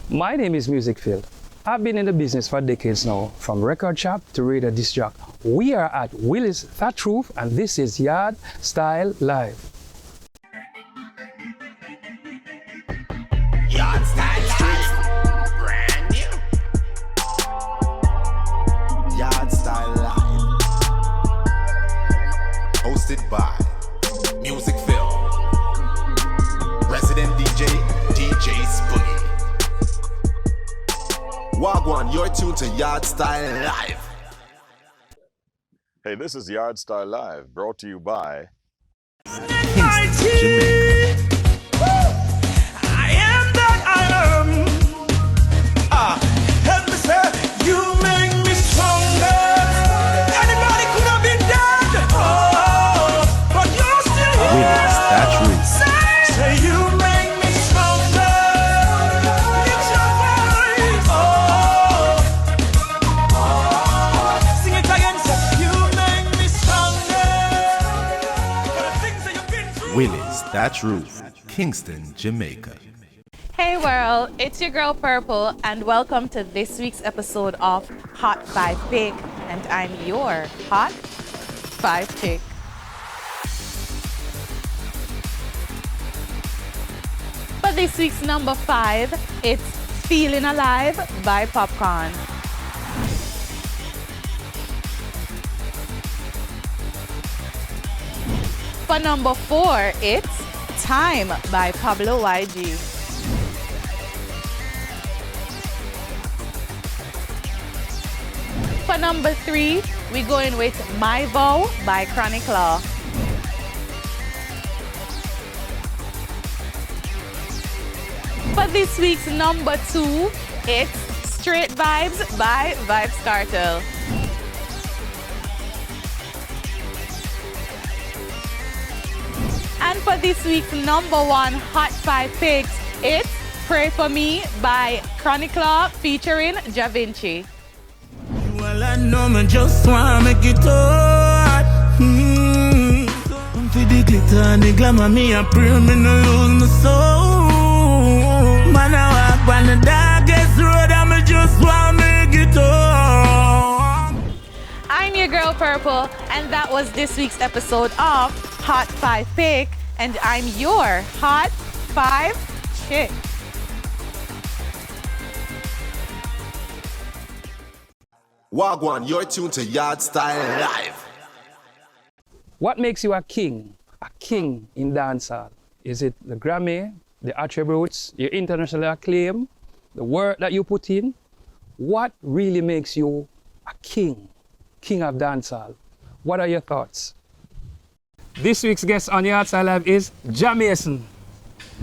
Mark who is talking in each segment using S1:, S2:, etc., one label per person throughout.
S1: My name is Music Phil. I've been in the business for decades now, from record shop to radio disc jockey. We are at Willie's Thatch Roof, and this is Yardstyle Live.
S2: Yardstyle Live, brand new. Yardstyle Live, hosted by Music Phil, resident DJ Spoonie. Wagwan, you're tuned to Yardstyle Live.
S3: Hey, this is Yardstyle Live, brought to you by
S4: Kingston, Jamaica. I am that I am. Help me say, you make me stronger. Anybody could have been dead, but you're still here.
S5: Willie's Thatch Roof.
S4: Say you make me stronger. Lift your voice. Sing it again. Say you make me stronger. For the things that you've been through.
S5: Willie's Thatch Roof, Kingston, Jamaica.
S6: Hey world, it's your girl Purple, and welcome to this week's episode of Hot 5 Pick, and I'm your Hot 5 Pick. For this week's number 5, it's Feeling Alive by Popcorn. For number 4, it's Time by Pablo YG. For number 3, we're going with My Vow by Chronic Law. For this week's number 2, it's Straight Vibes by Vibes Cartel. And for this week's number 1 Hot 5 Picks, it's Pray For Me by Chronic Law featuring Ja Vinci.
S4: Well, I know me just wanna make it hot. For the glitter and the glamour, me I pray me no lose my soul. Man, I walk on the darkest road and me just wanna make it hot.
S6: I'm your girl Purple, and that was this week's episode of Hot 5 Pick, and I'm your Hot 5 Chick.
S2: Wagwan, you're tuned to Yardstyle Live.
S1: What makes you a king in dancehall? Is it the Grammy, the attributes, your international acclaim, the work that you put in? What really makes you a king of dancehall? What are your thoughts? This week's guest on Yardstyle Live is Jah Mason.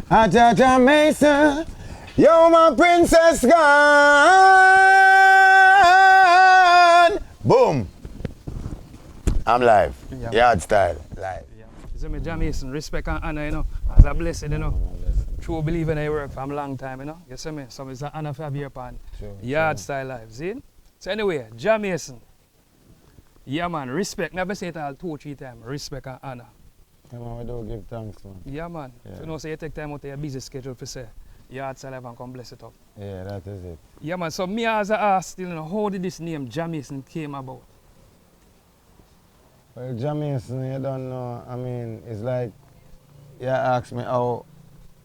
S7: Jah Mason, you're my princess gone. Boom. I'm live. Yardstyle live.
S1: Yeah. So me Jah Mason, respect and honor, you know, as a blessing, you know. True believer in your work from a long time, you know. You see me? So it's an honor to have you upon Yardstyle Live, see? So anyway, Jah Mason. Yeah man, respect. Never say it all 2-3 times. Respect and honor.
S7: Yeah man, we do give thanks man.
S1: Yeah man.
S7: Yeah.
S1: So you know, say you take time out of your busy schedule for say Yardstyle Live and come bless it up.
S7: Yeah, that is it.
S1: Yeah man, so me as a ask, you know, how did this name Jah Mason came about?
S7: Well, Jah Mason, you don't know. I mean, it's like you asked me how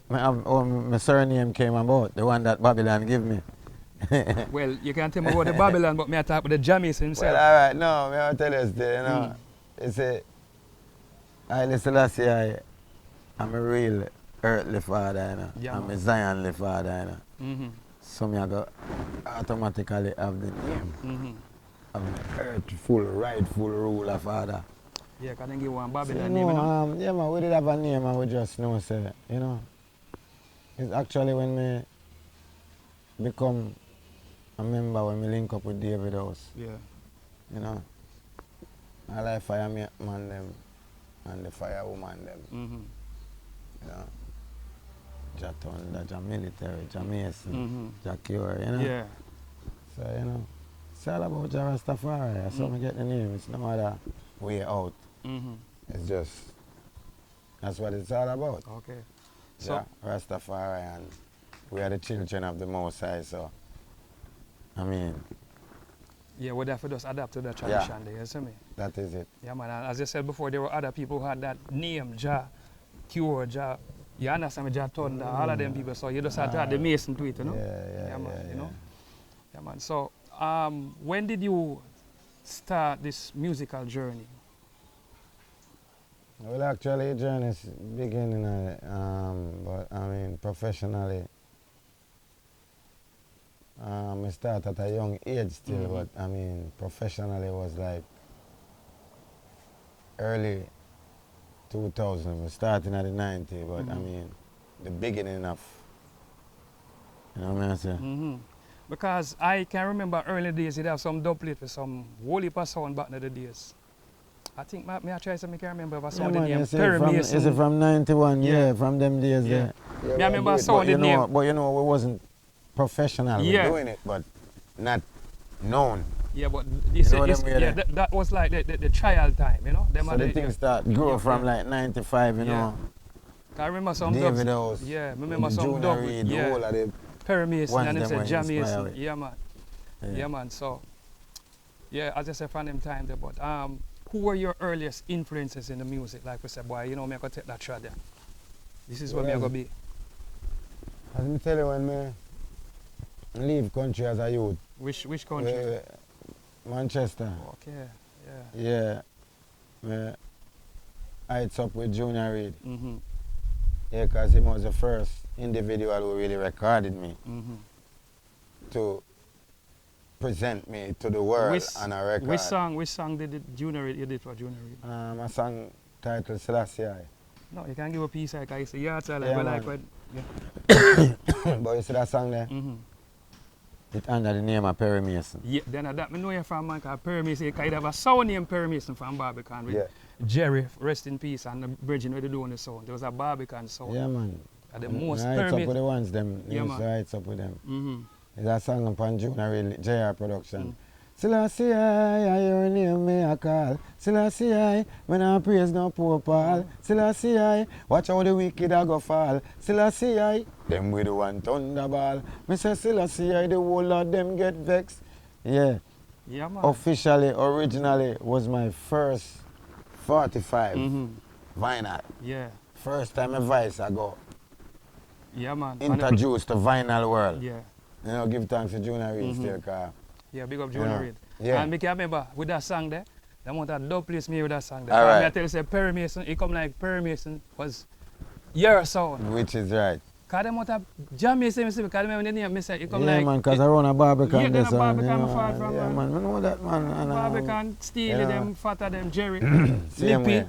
S7: my surname came about, the one that Babylon give me.
S1: Well, you can't tell me about the Babylon, but me I talk about the Jah Mason himself.
S7: Well, all right, no, me I'll tell you this, you know. It's a, Haile Selassie, I'm a real earthly father, you know.
S1: Yeah,
S7: I'm
S1: man.
S7: a Zionly father, you know.
S1: Mm-hmm.
S7: So me I go automatically have the name
S1: Mm-hmm.
S7: of the earthful, rightful ruler father.
S1: Yeah, can I give one
S7: So,
S1: Babylon name, you know?
S7: yeah man, we did have a name and we just know, say, you know. It's actually when me become a member, when me link up with David House,
S1: Yeah.
S7: you know. I like fireman them and the firewoman them,
S1: Mm-hmm.
S7: you know. Jah Thunder, Jah Military, Jah Mason,
S1: Mm-hmm.
S7: Jah Cure, you know.
S1: Yeah.
S7: So, you know, it's all about Jah Rastafari. That's how I get the name. It's no other way out.
S1: Mm-hmm.
S7: It's just, that's what it's all about.
S1: Okay.
S7: Jah Rastafari and we are the children of the Most High, so I mean,
S1: Yeah, we have to just adapt to the tradition there, you see me?
S7: that is it.
S1: Yeah, man. And as I said before, there were other people who had that name, Jah, Cure, Jah. You understand me, Jah Thunder, all of them people. So you just have to add the Mason to it, you know?
S7: Yeah,
S1: man, you know? Yeah, man. So, when did you start this musical journey?
S7: Well, actually, the journey is beginning, but I mean, professionally, I start at a young age still, but I mean, professionally was like early 2000. We starting at the 90, but I mean, the beginning of, you know what I'm saying?
S1: Because I can remember early days, you'd have some dubplate with some whole heap of sound back in the days. I think, may I try something, I can remember if I saw the name Perry Mason.
S7: Is it from 91? Yeah, from them days there.
S1: Yeah, I remember I saw the name.
S7: But you know, we wasn't professional with doing it, but not known.
S1: Yeah, but you said, that was like the trial time, you know?
S7: So the things start grow from like 95, you know.
S1: I remember some
S7: David
S1: dubs.
S7: House,
S1: Yeah, I remember some dubs.
S7: the whole of the
S1: Perry Mason, and them said Jah Mason.
S7: inspired.
S1: Yeah, man. Yeah, man. So, yeah, as I said, from them time there, but who were your earliest influences in the music? Like we said, boy, you know, me I could take that shot there. This is what me I gonna be.
S7: As me tell you, when me leave country as a youth.
S1: Which country?
S7: Manchester.
S1: Okay,
S7: Yeah. Me heights up with Junior Reid. Yeah, because he was the first individual who really recorded me to present me to the world on a record.
S1: Which song did Junior Reid you did for Junior Reid?
S7: A song titled Selassie.
S1: No, you can't give a piece like I say Yardstyle,
S7: Yeah,
S1: like what?
S7: But you see that song there? It under the name of Perry Mason.
S1: Yeah, then that me know you from man called Perry Mason. You have a sound named Perry Mason from Barbican with Jerry, rest in peace, and the Bridging where they doing the sound. There was a Barbican sound.
S7: Yeah, man.
S1: The most
S7: Heights
S1: Perry
S7: up with
S1: Mason.
S7: the ones, them.
S1: Yeah,
S7: Man.
S1: man.
S7: Heights up with them. It's a song upon Junior Reid, JR production. Selassie, I your name me a call. Selassie, when I praise no poor Paul. Selassie, watch how the wicked a go fall. Selassie, them with the one thunderball. Me say Selassie, the whole of them get vexed. Yeah.
S1: Yeah, man.
S7: Officially, originally, was my first 45 vinyl.
S1: Yeah.
S7: First time a voice I go
S1: Yeah, man.
S7: introduced to vinyl world.
S1: Yeah.
S7: You know, give thanks to Junior Reid still, cause
S1: Yeah, big up Junior Reid.
S7: Yeah.
S1: And me can remember with that song there, the amount of dub place me with that song there.
S7: All right.
S1: I tell you, say Perry Mason, it come like Perry Mason was your sound.
S7: Which is right.
S1: Because the amount of Jah Mason, because I remember the name, I say, it come
S7: Yeah,
S1: like...
S7: man, because I run a Barbican
S1: Yeah,
S7: this
S1: a Barbican
S7: you
S1: I fought from,
S7: yeah, man, I know that, man. And,
S1: Barbican, Steely, them, Fatter, them, Jerry,
S7: Same
S1: Lippy.
S7: way.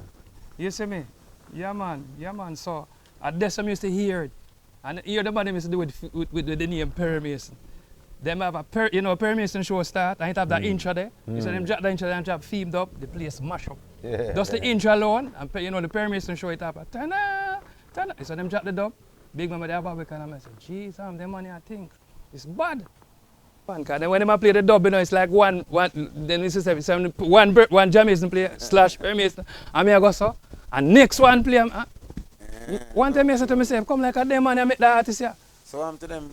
S1: You see me? Yeah, man. So, at this time, I used to hear it. And hear the man used to do it with the name Perry Mason. Them have a Perry Mason show start, and it have that intro there. You see them drop the intro, them drop themed up, the place mash up.
S7: Yeah.
S1: Just the intro alone, and the Perry Mason show it up, ta-na, ta-na. You see them drop the dub, big man with their Barbican, and I say, geez, them money I think, it's bad. Because then when they play the dub, it's like one then this is one Jah Mason play / Perry Mason, and me I go so, and next one play, one time I said to myself, come like a them man, I make the artist here.
S7: So I'm to them,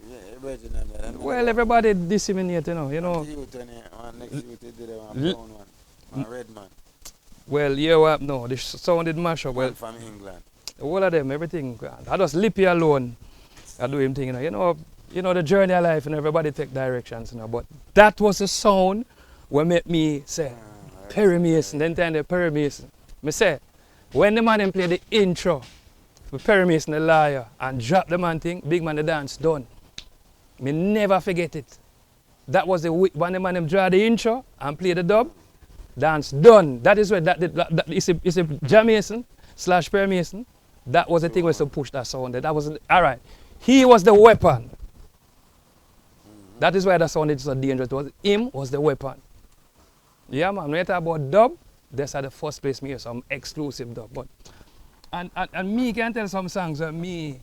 S1: Well, everybody disseminate, you know.
S7: Next youth did one brown one red man.
S1: Well, yeah, what? No, the sound did mash up. Well,
S7: From England.
S1: all of them, everything. I just Lippy alone. I do him thing, you know, the journey of life, and everybody take directions, you know. But that was the sound what made me say, Perry Mason, then the Perry Mason. Me say, when the man play the intro with Perry Mason the liar and drop the man thing, big man the dance done. Me never forget it. That was the when the man draw the intro and play the dub, dance done. That is where it's a Jah Mason / Perry Mason. That was the thing was to push that sound. That was all right. He was the weapon. That is why that sounded so dangerous. Him was the weapon. Yeah, man. When you talk about dub, that's at the first place me hear some exclusive dub. But and me can tell some songs that me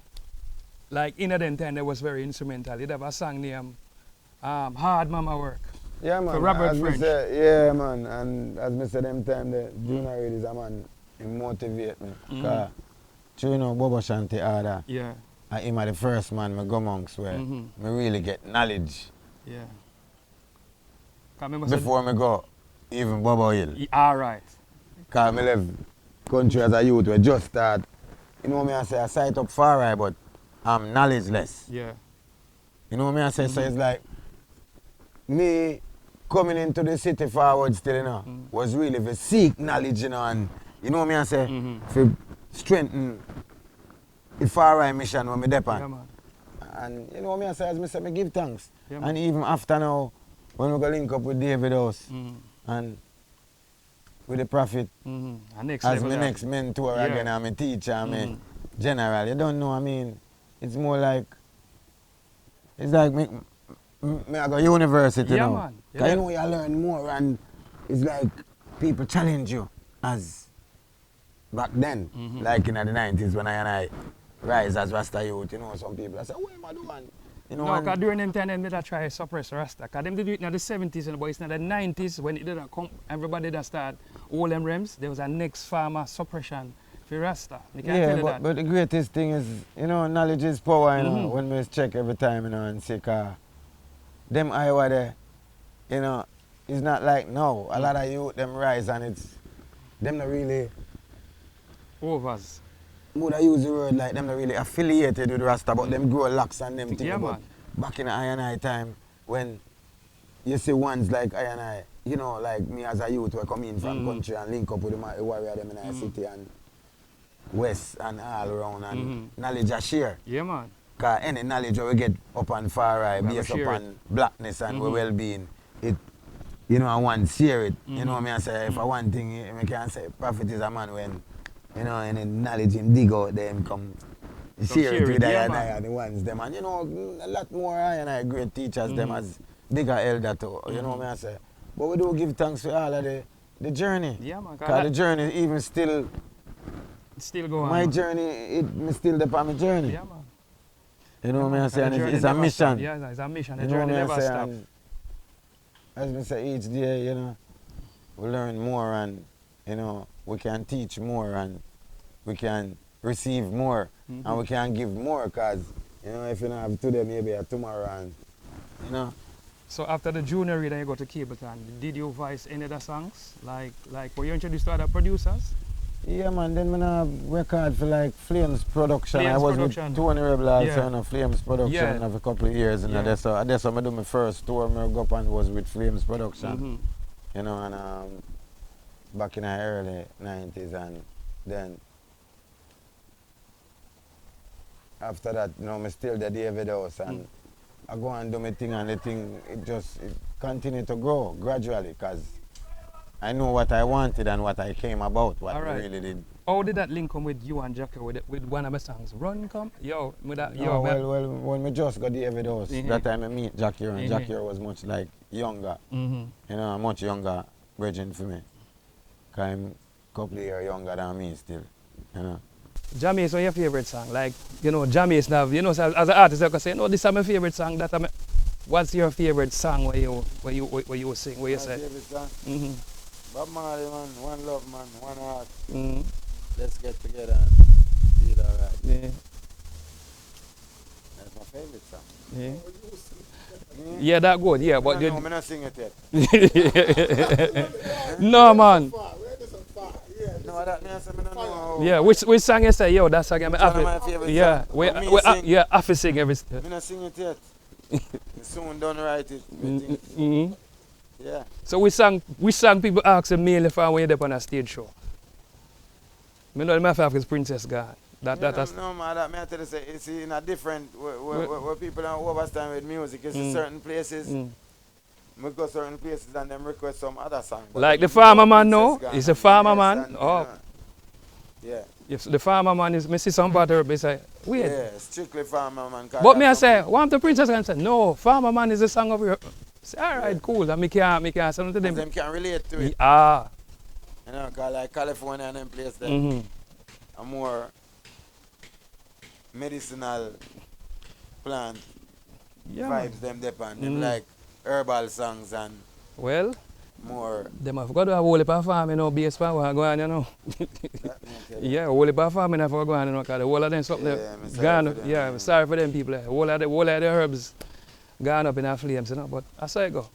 S1: like in the time that was very instrumental. You'd have a song named Hard Mama Work.
S7: Yeah, man.
S1: For Robert
S7: as
S1: French.
S7: Me say, yeah, man. And as I said, them time, the Junior Reid is a man, he motivate me. Because, you know, Bobo Shanti order.
S1: Yeah.
S7: him are the first man I go amongst where me really get knowledge
S1: Yeah. 'Cause remember said-
S7: before me go even Bobo Hill.
S1: All right.
S7: Because I live country as a youth, we just start, you know me I say, I sight up far right, but I'm knowledgeless.
S1: Yeah.
S7: You know me I say, so it's like, me coming into the city forward still, you know, was really to seek knowledge, you know, and you know me I say, to strengthen the far right mission when me depend.
S1: Yeah, man.
S7: And you know me I say, as me say, me give thanks.
S1: Yeah, man.
S7: And even after now, when we go link up with David House, and with the Prophet,
S1: And next
S7: as
S1: level,
S7: my
S1: yeah.
S7: next mentor
S1: Yeah.
S7: again, and my teacher, and my general. You don't know, I mean, it's more like, it's like me I go university
S1: Yeah,
S7: now.
S1: man.
S7: Because
S1: Yeah.
S7: you know you learn more and it's like people challenge you as back then, like in the 90s when I rise as Rasta youth, you know, some people I say, what am I doing? You know,
S1: No,
S7: and-
S1: because during them time, they did try to suppress Rasta. Because them did it in the 70s, but it's in the 90s when it didn't come, everybody did start all them realms. There was a next farmer suppression for Rasta. You can't tell
S7: yeah,
S1: you that.
S7: but the greatest thing is, you know, knowledge is power, you know, when we check every time, you know, and say, them Iowa there, you know, it's not like now. A lot of youth, them rise and it's, them not really,
S1: Overs.
S7: would I use the word like them not really affiliated with Rasta, but them grow locks and them things.
S1: Yeah,
S7: But
S1: man.
S7: back in the I time, when you see ones like I, you know, like me as a youth, we come in from country and link up with the warrior them in the city and west and all around and knowledge are share.
S1: Yeah, man.
S7: Because any knowledge we get up on far right,
S1: We have
S7: based
S1: to share
S7: upon blackness and we well-being, it, you know, I want to share it. You know what I say? If I want thing, I can say prophet is a man when, you know, any knowledge him dig out, then come share it with
S1: yeah,
S7: I
S1: man.
S7: and the ones them. And you know, a lot more I and I great teachers them as bigger elder too. You know what I say? But we do give thanks for all of the journey.
S1: Yeah, man.
S7: Because the journey even still,
S1: Still go on.
S7: my
S1: man.
S7: journey, it me still the my journey.
S1: Yeah, man.
S7: You know what I say?
S1: The
S7: And
S1: journey
S7: it's a
S1: never
S7: mission.
S1: stop. Yeah, it's a mission. The
S7: You know
S1: journey
S7: what
S1: never
S7: I say?
S1: stops.
S7: And as I say, each day, you know, we learn more and, you know, we can teach more and we can receive more and we can give more because, you know, if you don't have today, maybe tomorrow and, you know.
S1: So after the junior read and you go to Cableton, did you voice any other songs? Like were you introduced to other producers?
S7: Yeah, man, then I have record for like Flames Production. I
S1: Flames
S7: was
S1: Production.
S7: with Tony Rebel also,
S1: Yeah.
S7: you know, Flames Production
S1: Yeah.
S7: of a couple of years. And
S1: Yeah.
S7: that's how I do my first tour I go up and was with Flames Production. You know, and back in the early 90s and then after that, you know, I still the David House and I go and do my thing and the thing, it continued to grow gradually because I know what I wanted and what I came about, what I
S1: Alright.
S7: really did.
S1: How did that link come with you and Jackie with one of my songs? Run come? Yo, with that
S7: No,
S1: yo,
S7: well, when we just got David House, that time I meet Jackie and Jackie was much like younger, you know, much younger virgin for me. Because I'm a couple of years younger than me still, you know.
S1: Jah Mason, your favorite song? Like, you know, Jah Mason have, you know, so as an artist, I can say, no, this is my favorite song. What's your favorite song where you sing, where you say?
S7: Favorite song?
S1: Mm-hmm.
S7: Bob Marley, man, one love, man, one heart.
S1: Mm-hmm.
S7: Let's get together and feel alright.
S1: Yeah.
S7: That's my favorite song.
S1: Yeah. Yeah, that good, yeah, but
S7: No, I'm not sing it yet.
S1: no, man.
S7: No, that means I don't know.
S1: Yeah, which song you say, yo, that song I'm
S7: Which one
S1: happy.
S7: of my favorite
S1: Yeah,
S7: song?
S1: we
S7: But me sing-
S1: yeah, happy sing every step.
S7: I'm not sing it yet. Soon don't write it.
S1: Mm-hmm.
S7: Yeah.
S1: So we sang people ask me mainly for when you're up on a stage show. I know my favorite is Princess God.
S7: No, man, that me I tell you, say, it's in a different, where people don't overstand with music, it's in certain places, we go certain places and them request some other song. But
S1: Like the
S7: if you
S1: farmer
S7: go
S1: man
S7: Princess
S1: now,
S7: God
S1: he's a
S7: and
S1: farmer
S7: yes,
S1: man.
S7: and,
S1: Oh.
S7: Yeah.
S1: If the farmer man is, me see some part of it, say, wait.
S7: Yeah, strictly farmer man. 'cause
S1: But me I
S7: that's
S1: say,
S7: some-
S1: want the Princess God? I say, no, farmer man is a song of your. Say, all right, cool. And me can't say nothing to
S7: them
S1: them.
S7: can relate to it.
S1: Ah.
S7: You know, 'cause like California and them places, there,
S1: Mm-hmm.
S7: are more medicinal plant
S1: Yeah, man.
S7: vibes them depend. Them like herbal songs and
S1: Well,
S7: more.
S1: Them have got to have a whole heap of farming, you know, based on what go on, you know. Yeah, a whole heap of farming have to go on, you know, because the whole of them something gone up. Yeah, I'm sorry for them people. The whole of the herbs gone up in our flames, you know, but I saw it go.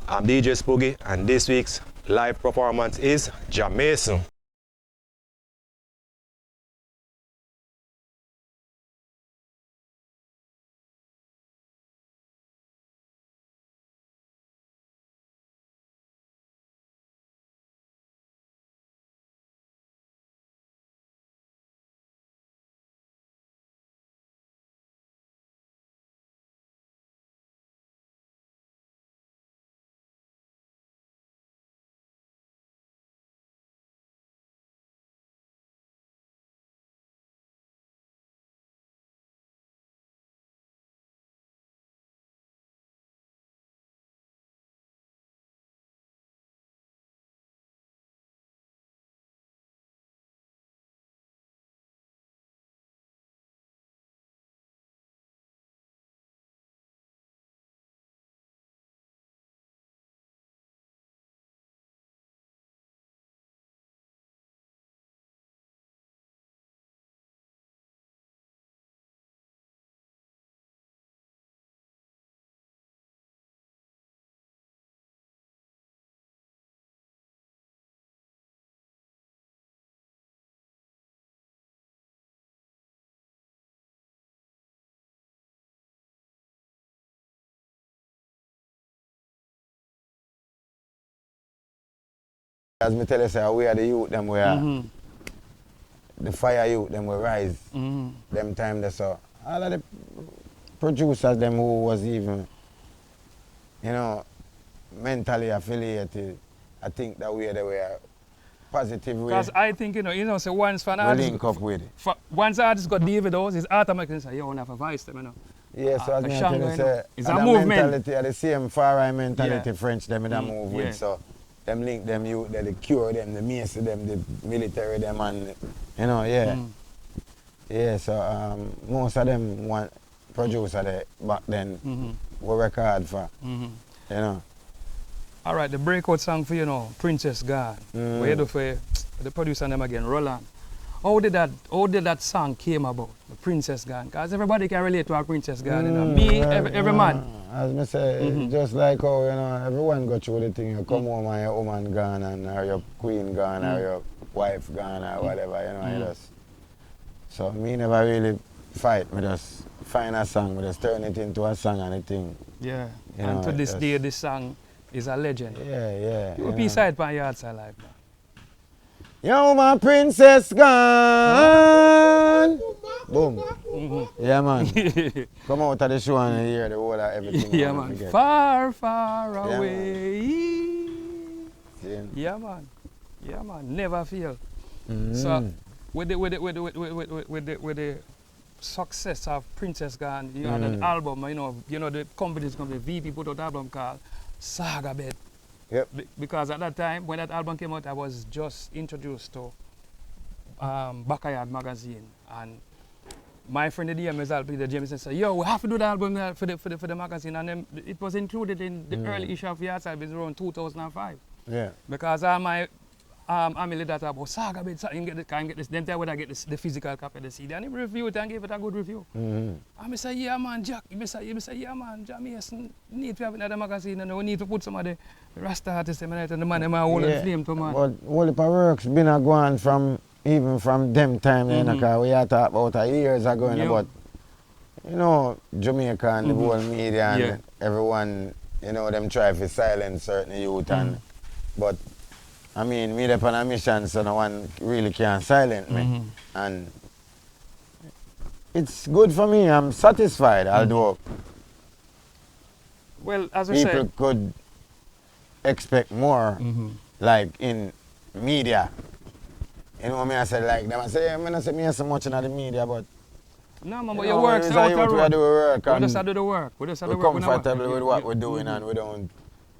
S8: I'm DJ Spoogie, and this week's live performance is Jah Mason.
S7: As me tell you, say, we are the youth, them we are. The fire youth, them will rise. Them time they saw. All of the producers, them who was even, you know, mentally affiliated, I think that we are positive way.
S1: Because I think, you know, so once for an
S7: We
S1: artist,
S7: link up with it.
S1: once artist got David O's, it's automatically say, yo, I have a voice them, you know.
S7: Yeah, so as me
S1: Shango,
S7: tell you,
S1: you
S7: say,
S1: know, it's a
S7: and the
S1: movement.
S7: mentality, the same far right mentality
S1: Yeah.
S7: French them in that move with, so them link them youth, the cure them, the mace them, the military them, and you know, yeah. Yeah, so most of them want producer there back then we record for, you know.
S1: All right, the breakout song for, you know, Princess Gone. What you do for the producer them again, Roland. How did that song came about, the Princess Gone? Because everybody can relate to a Princess Gone, you know. Me, every man.
S7: As me say, just like how, you know, everyone go through the thing, you come home and your woman gone, and or your queen gone, or your wife gone, or whatever, you know, you just. So me never really fight, me just find a song, me just turn it into a song and a thing.
S1: Yeah,
S7: You
S1: and
S7: know,
S1: to this
S7: just-
S1: day, this song is a legend.
S7: Yeah.
S1: What piece side by Yardstyle Live now?
S7: Yo, my princess gone. Boom. Yeah, man. Come out of the show and hear the whole of everything.
S1: Yeah,
S7: I
S1: man.
S7: forget.
S1: Far, far
S7: Yeah, man.
S1: away.
S7: Yeah.
S1: Yeah, man. Yeah, man. Never fail.
S7: Mm.
S1: So, with the success of Princess Gone, you had an album, you know the company, VP put out an album called Saga Bed.
S7: Yep.
S1: Because at that time, when that album came out, I was just introduced to Backyard magazine, and my friend the DM Peter Jameson said, "Yo, we have to do the album for the magazine," and then it was included in the early issue of Yardstyle around 2005.
S7: Yeah.
S1: Because all my Emily that about Saga Bed, so you can get this. Then I would get the physical copy of the CD, and he reviewed it and gave it a good review. And I say, "Yeah, man, Jack." He say, "Yeah, man, Jah Mason need to have another magazine, and we need to put some of the Rasta artists and the man them all in flame to man."
S7: But all the works been a going from even from them time then, because we had talked about years ago,
S1: Yeah.
S7: but you know, Jamaica and the whole media and
S1: Yeah.
S7: everyone, you know, them try to silence certain youth and but I mean, me up on a mission, so no one really can silence me. And it's good for me, I'm satisfied, although
S1: Well, as I
S7: people
S1: said,
S7: could expect more, like in media. You know what I said, like them I say, I don't say me so much in the media, but
S1: no, man, but
S7: you
S1: your
S7: know,
S1: work's
S7: it's
S1: out
S7: a
S1: the
S7: youth, we
S1: road.
S7: do work
S1: We
S7: and
S1: just do the work. We just do the
S7: we're
S1: work. We know what-
S7: comfortable with what
S1: Yeah,
S7: we're doing and we don't,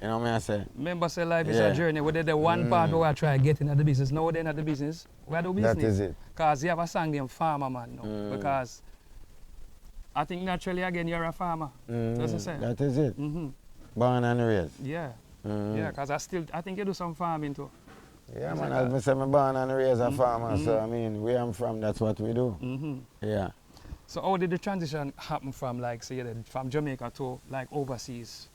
S7: you know what I say?
S1: Remember, say life is
S7: Yeah.
S1: a journey. We did the one part where I try to get into the business. Now we're not the business. We are the business.
S7: That is it.
S1: Because you have a song named Farmer Man now. Because I think naturally again you're a farmer. That's what I say.
S7: That is it. Born and raised.
S1: Yeah. Yeah, because I think you do some farming too.
S7: Yeah,
S1: Is
S7: man,
S1: that
S7: as I say, I'm born and raised a farmer, so I mean, where I'm from, that's what we do. Yeah.
S1: So how did the transition happen from, like, say, from Jamaica to, like, overseas?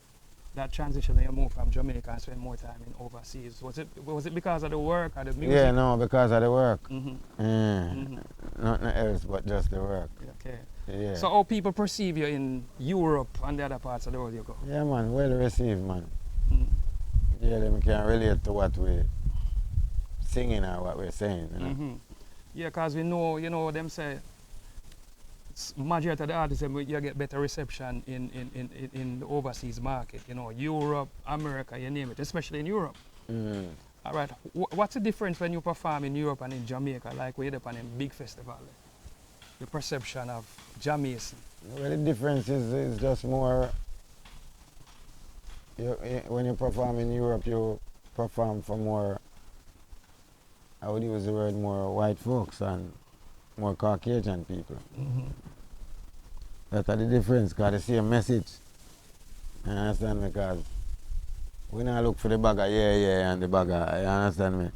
S1: That transition when you moved from Jamaica and spend more time in overseas, was it because of the work or the music?
S7: Yeah, no, because of the work. Nothing else but just the work.
S1: Okay.
S7: Yeah.
S1: So how people perceive you in Europe and the other parts of the world you go?
S7: Yeah, man, well received, man. Yeah, them can relate to what we singing or what we're saying, you know.
S1: Yeah, because we know, you know, them say, majority of the artists, you get better reception in the overseas market, you know, Europe, America, you name it, especially in Europe. All right, what's the difference when you perform in Europe and in Jamaica, like we're up on a big festival? The perception of Jah Mason.
S7: Well, the difference is just more, when you perform in Europe, you perform for more, I would use the word more white folks and more Caucasian people. That's the difference, because the same message. You understand me? Because we not look for the bagger, yeah, and the bagger, you understand me?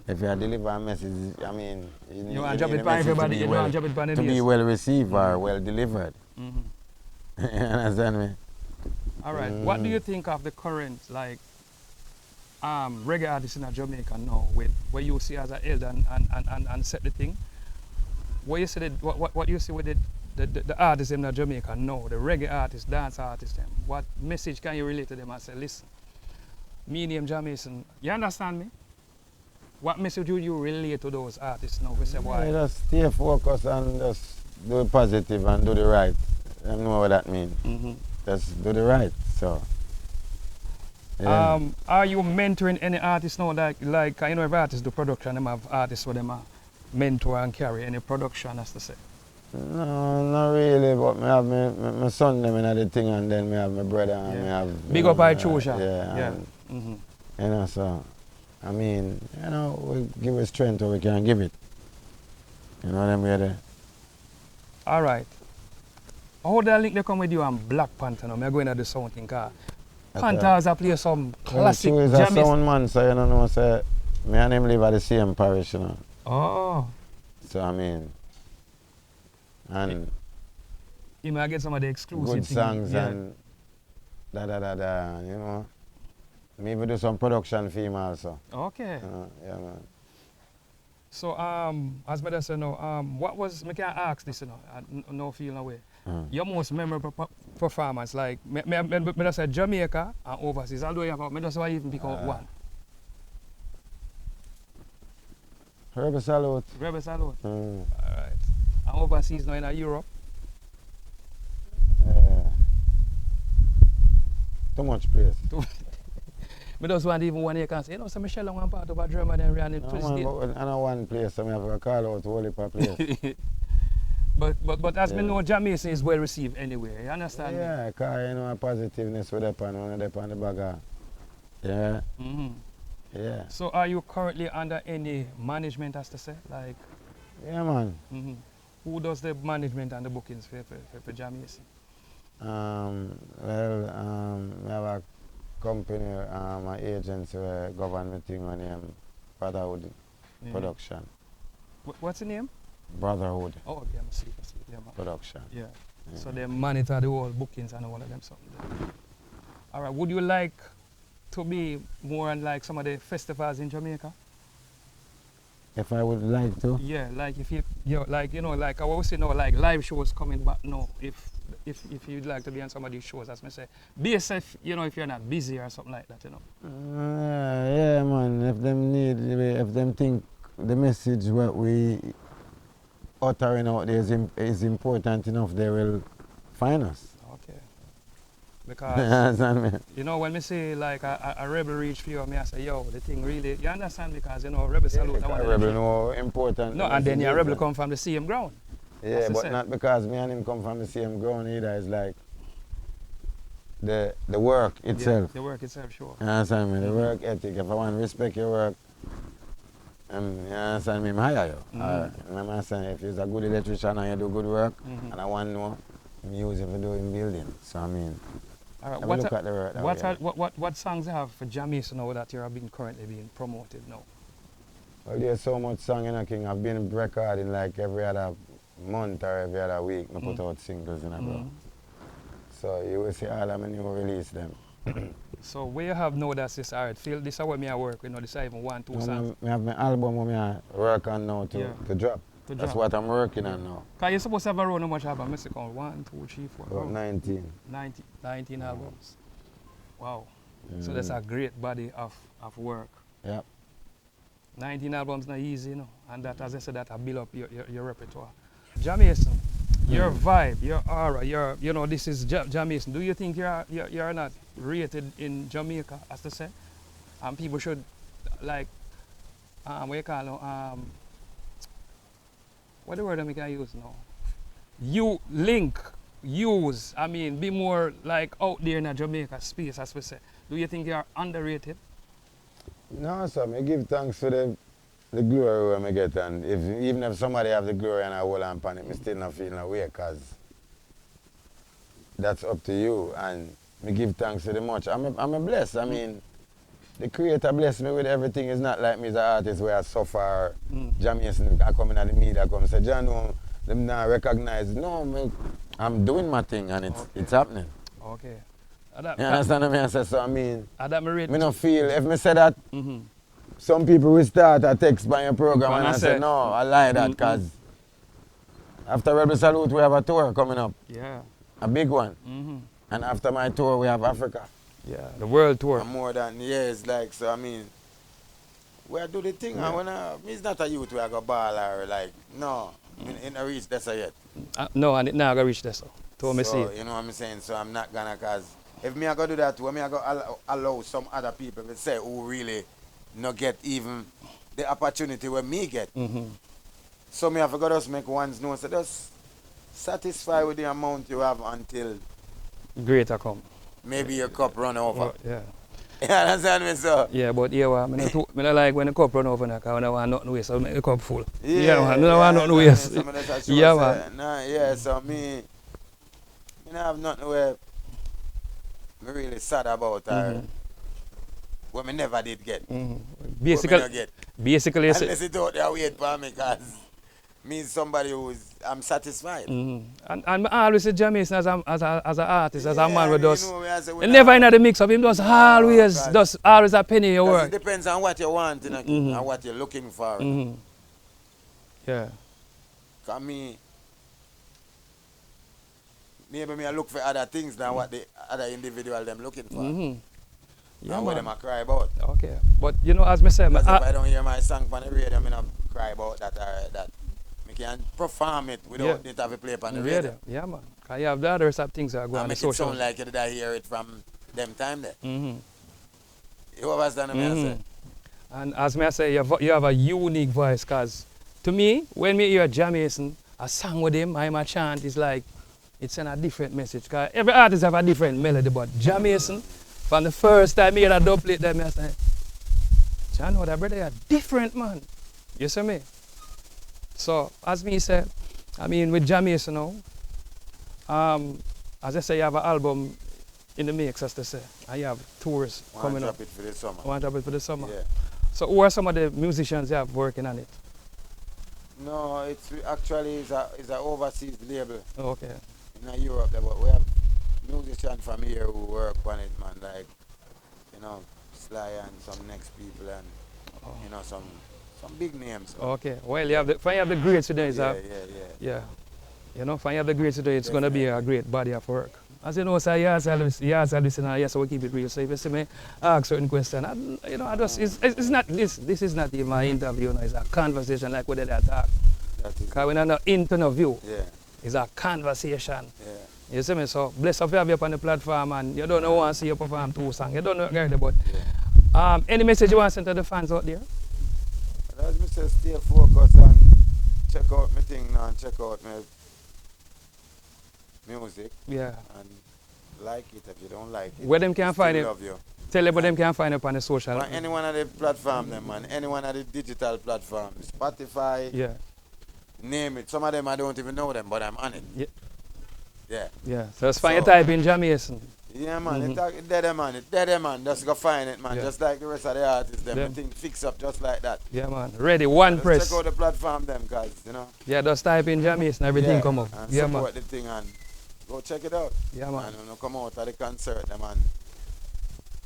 S7: If you deliver a message, I mean,
S1: you want to drop it by everybody, you want to drop it by the
S7: to be well received or well delivered. You understand me?
S1: All right, what do you think of the current, like, reggae artists in Jamaica now, where you see as an elder and set the thing? What you see, what you see with the artists in Jamaica now, the reggae artists, dance artists, them, what message can you relate to them and say, listen, me name Jah Mason, you understand me? What message would you relate to those artists now? We say, why?
S7: Just stay focused and just do it positive and do the right. You know what that means. Just do the right, so. Yeah.
S1: Are you mentoring any artists now, like you know, if artists do production, them have artists for them mentor and carry any production, as to say?
S7: No, not really, but I have my son them in the thing, and then I have my brother, and I have...
S1: Big up by Chusha.
S7: Yeah. You know, so, I mean, you know, we give it strength where we can give it. You know what I mean?
S1: All right. How the link they come with you and Black Panther now? I'm going to do something, because Panther has play some classic
S7: Well,
S1: Jah
S7: a
S1: Mason.
S7: sound man, so you don't know, say, me and him live at the same parish, you know.
S1: Oh.
S7: So, I mean, and
S1: You might get some of the exclusive
S7: good
S1: thing,
S7: songs
S1: yeah.
S7: and da, you know. Maybe do some production for him also.
S1: Okay.
S7: Yeah, man.
S1: So, as I said now, what was, I can ask this, you know, I no feel no way. Your most memorable performance, like, I said Jamaica and overseas, although you have, I just want to even pick out one.
S7: Rebel Salute.
S1: Rebel Salute. All right. And overseas now in Europe?
S7: Too much place.
S1: I just want even one year can say, you know, so Michelle one part of Germany and Ryan in
S7: No,
S1: Tuesday.
S7: man, but I know one place, so I have to call out whole heap of place.
S1: But as we know, Jah Mason is well received anywhere, you understand?
S7: Yeah, because you know, positiveness with that on the bagger. Yeah. Yeah.
S1: So are you currently under any management, as to say? Like,
S7: Yeah, man.
S1: who does the management and the bookings for Jah Mason?
S7: I have a company, an agency where government thing on name Brotherhood Production.
S1: What's the name?
S7: Brotherhood
S1: Oh, okay, I see. Yeah, man.
S7: Production.
S1: Yeah. So they monitor the whole bookings and all of them something. All right, would you like to be more on like some of the festivals in Jamaica?
S7: If I would like to.
S1: Yeah, like if like I always say, like live shows coming back now. If you'd like to be on some of these shows, as I say, BSF, if you're not busy or something like that,
S7: Yeah, man. If them think the message what we uttering out there is important enough, they will find us.
S1: Okay. Because when me say like a rebel reach for you, I say, yo, the thing really, you understand, because rebel salute.
S7: Yeah, rebel no important.
S1: No, and then your rebel come from the same ground.
S7: Yeah, but not because me and him come from the same ground either. It's like the work itself.
S1: Yeah, the work itself, sure.
S7: You understand me? The work ethic. If I want to respect your work, you understand me, I'm hire you. I'm saying if you're a good electrician and you do good work, and I want to know, I'm using for doing building. So I mean,
S1: All right.
S7: I will look at the work that we have.
S1: What songs you have for Jah Mason now that you're currently being promoted now?
S7: Well, there's so much song in a King. I've been recording like every other month or every other week. I put out singles in a bro. So you will see all of my new release them.
S1: So where you have now that's this art field, this is where me I work with, this is even 1, 2 songs.
S7: I have my album where I work on now to drop. That's what I'm working on now.
S1: Because you're supposed to have around how much albums? I say 1, 2, 3, 4.
S7: About 19.
S1: 19 albums. Wow. So that's a great body of work.
S7: Yep.
S1: 19 albums not easy, and that, as I said, that I build up your repertoire. Jah Mason, your vibe, your aura, this is Jah Mason. Do you think you're not rated in Jamaica, as they say? And people should, like, what you call it, what the word I can use now? Use, be more like out there in a Jamaica space, as we say. Do you think you're underrated?
S7: No, so I give thanks for the glory I get, and even if somebody have the glory and I hold on upon it, I still not feeling away, because that's up to you, and I give thanks for the much. I'm a blessed. The Creator blessed me with everything. It's not like me as an artist where I suffer. Jah Mason, I come in at the media, I come and say, Jah, no, them not recognize. No, I'm doing my thing, and it's happening.
S1: Okay.
S7: You understand what I say? So
S1: I
S7: don't feel, if I say that, some people will start a text by your program and I say, no, I lie that, because after Rebel Salute, we have a tour coming up.
S1: Yeah.
S7: A big one. And after my tour, we have Africa.
S1: Yeah, the world tour.
S7: And more than years, like, so we do the thing, and when it's not a youth where I go ball or like, no, in a reach that's yet.
S1: No, and it now go reach this, so me see.
S7: You know what I'm saying? So I'm not gonna, cause if me I go do that too, I go allow some other people to say who really not get even the opportunity where me get. So me have to go just make ones know, so just satisfy with the amount you have until
S1: greater come.
S7: Maybe your cup run over.
S1: Yeah.
S7: You understand me, so?
S1: Yeah, but I don't like when the cup run over, I don't want nothing waste, so make the cup full.
S7: Yeah,
S1: man, I don't want nothing waste.
S7: Yeah, man. Nah, so me don't have nothing where I'm really sad about or what me never did get.
S1: Basically,
S7: unless it out there wait for me, because me somebody I'm satisfied.
S1: And I always say Jah Mason as an artist, as a man with us. Never in the mix up, him just always a penny in your work.
S7: It depends on what you want and what you're looking for.
S1: Yeah.
S7: Because maybe I look for other things than what the other individual them looking for. Yeah, and what them I cry about.
S1: Okay. But as me say,
S7: if I don't hear my song on the radio, I don't cry about that or that. Can perform it without it have a play on the radio.
S1: Yeah, man. Because you have the other things that are going on the social.
S7: It sound like you did hear it from them time there. You understand what I say?
S1: And as I say, you have a unique voice, because to me, when me hear Jah Mason, a song with him, I'm a chant, it's like, it's in a different message. Because every artist have a different melody, but Jah Mason, from the first time I hear that doublet, I say, Jah, no, that brother, you're different, man. You see me? So, as me said, with Jah Mason now, as I say, you have an album in the mix, as they say, and you have tours coming up.
S7: Want to drop it for the summer.
S1: Want to drop it for the summer.
S7: Yeah.
S1: So, who are some of the musicians you have working on it?
S7: No, it's actually it's a overseas label.
S1: Oh, okay.
S7: In Europe, but we have musicians from here who work on it, man, like, Sly and some next people and, some big names.
S1: Okay. Well, you have the greats today.
S7: Yeah.
S1: If you have the greats today, it's going to be a great body of work. As you know, sir, Yardstyle listener, yes, we keep it real. So if you see me ask certain questions, it's not this is not even an interview, it's a conversation like we did at talk. Because we're not an interview. It's a conversation. You see me? So bless if you have you up on the platform and you don't know want to see you perform 2 songs. You don't know really, but any message you want to send to the fans out there?
S7: As me say, stay focused and check out my thing now and check out my music.
S1: Yeah.
S7: And like it if you don't like it.
S1: Where them can find it?
S7: Love you.
S1: Tell them where them can find it on the social.
S7: On any one of the platforms, man. Any one of the digital platforms. Spotify.
S1: Yeah.
S7: Name it. Some of them I don't even know them, but I'm on it.
S1: Yeah.
S7: Yeah.
S1: Yeah. So it's fine. You type in Jah Mason.
S7: Yeah, man, it's dead, man. Just go find it, man.
S1: Yeah.
S7: Just like the rest of the artists, them.
S1: Yeah.
S7: The thing fix up just like that.
S1: Yeah, man. Ready, one
S7: Just
S1: press.
S7: check out the platform, them, guys, you know.
S1: Yeah, just type in Jah Mason, everything come up.
S7: And
S1: Yeah,
S7: support
S1: man.
S7: the thing and go check it out.
S1: Yeah, man.
S7: And when you come out at the concert, them, and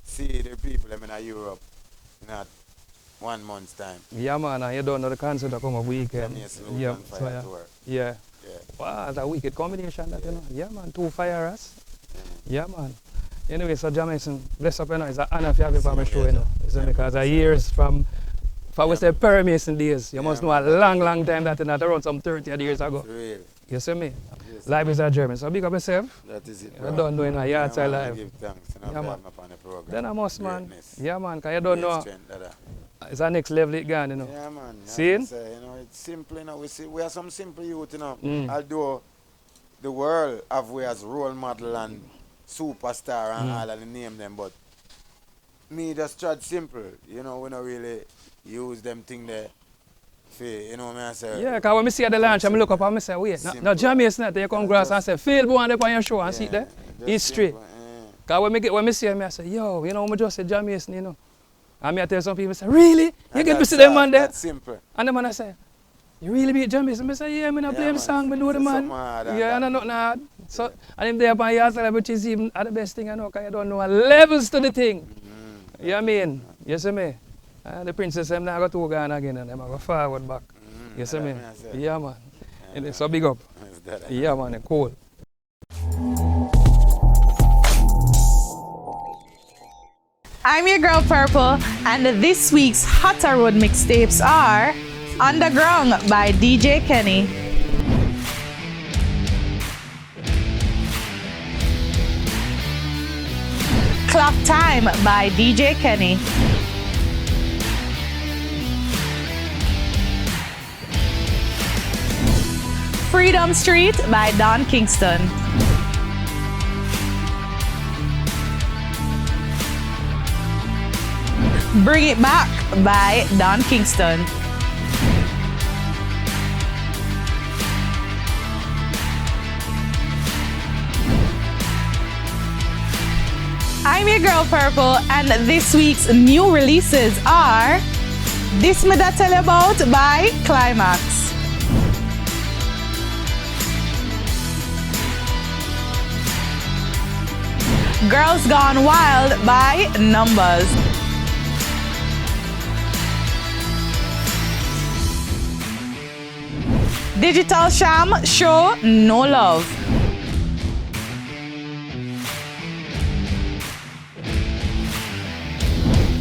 S7: see the people them in Europe in a 1 month's time.
S1: Yeah, man. And you don't know the concert that come up weekend.
S7: Jah Mason
S1: Yeah,
S7: and
S1: so
S7: Fire
S1: yeah.
S7: Tour.
S1: Yeah.
S7: Yeah.
S1: Wow, that's a wicked combination that, you know. Yeah, man. 2 fires. Yeah, man. Anyway, so Jah Mason, bless up, you know. It's an honor to have you on my show, you know. It's because of years from, if I was the Perry Mason days, you must know a long time that, you know, around some 30 years ago.
S7: Really.
S1: You see me? Life is a journey. So big up yourself.
S7: That is it,
S1: You
S7: bro.
S1: don't know in a Yardstyle
S7: man,
S1: life.
S7: Give thanks. And
S1: Yeah,
S7: I'm
S1: man.
S7: upon the program.
S1: Then I must, man.
S7: Greatness.
S1: Yeah, man, because you don't know.
S7: Strength, that.
S1: It's a next level it gone, you know.
S7: Yeah, man.
S1: See?
S7: You know, it's simple, you know. We are some simple youth, you know.
S1: Mm.
S7: Although the world have we as role model and superstar and all of the name them, but me just tried simple. You know, we don't really use them thing there. You know what I say?
S1: Yeah, because when I see at the launch, I look up and I say, wait, no, Jah Mason, you come across and say, Phil, go on there on your show and see it there. It's straight. Because when I see him, I say, yo, you know, I just say Jah Mason, you know. And I tell some people, say, really? You get to see them man there?
S7: That's simple.
S1: And the man I say, you really beat Jah Mason? I say, yeah, I'm not playing song, but know the man. Yeah, and I know nothing. So, and him there upon Yardstyle, which is even the best thing I know, because you don't know levels to the thing. You know what I mean? You see me? The princess, them now got to go on again, and them go forward back. You see me? Yeah, man. And so big up. Yeah, man, cool.
S6: I'm your girl Purple, and this week's Hotter Road mixtapes are Underground by DJ Kenny, Clock Time by DJ Kenny, Freedom Street by Don Kingston, Bring It Back by Don Kingston, I'm your girl Purple, and this week's new releases are This Me That Tell You About by Climax, Girls Gone Wild by Numbers, Digital Sham Show No Love,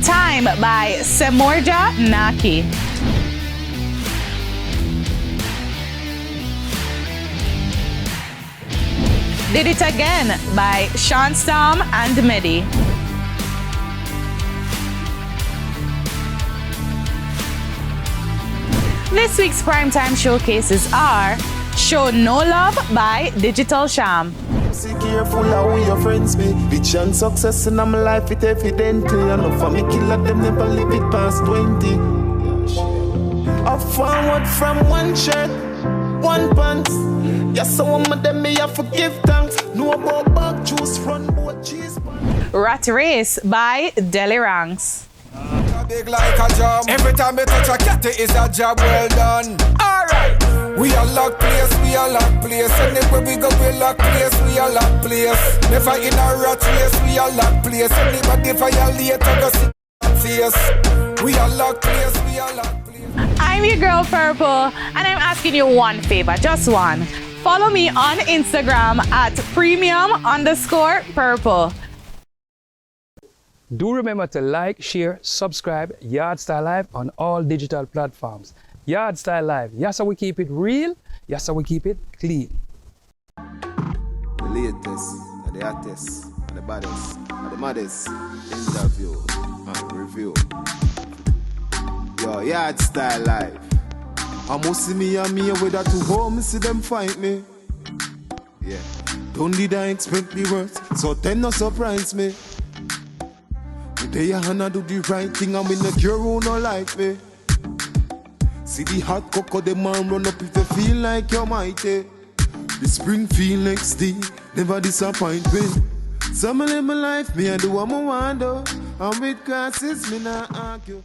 S6: Time by Semorja Naki, Did It Again by Sean Storm and Medi, This week's primetime showcases are Show No Love by Digital Sham,
S9: See careful how your friends be. Rich and success in my life, it evidently. I know for me killer them never live it past 20. I forward from one shirt, one pants. Yes, some of them me have forgive thanks. No about back juice, run both cheese.
S6: Rat Race by Deli Ranks,
S10: Big like a jam. Every time we touch a cat, it is a job well done. Alright. We are lock place, we are lock place. Anywhere we go, we lock place, we are lock place. Never in a rat race, we are lock place. Anybody violate, I go see face. We are lock place, we are lock place.
S6: I'm your girl Purple, and I'm asking you one favor, just one. Follow me on Instagram at premium_purple.
S1: Do remember to like, share, subscribe Yardstyle Live on all digital platforms. Yardstyle Live. Yes, how we keep it real. Yes, how we keep it clean.
S9: The latest, and the hottest, and the baddest, and the maddest interview and review. Yo, Yardstyle Live. I must see me and me with that to home, see them find me. Yeah. Don't did I expect the worst, so then no surprise me. Today I wanna do the right thing and we no care who no like me. See the hot cocoa, the man run up if they feel like you're mighty. The spring feel next day, never disappoint me. So me live my life, me I do what I want do. And with classes, me not argue.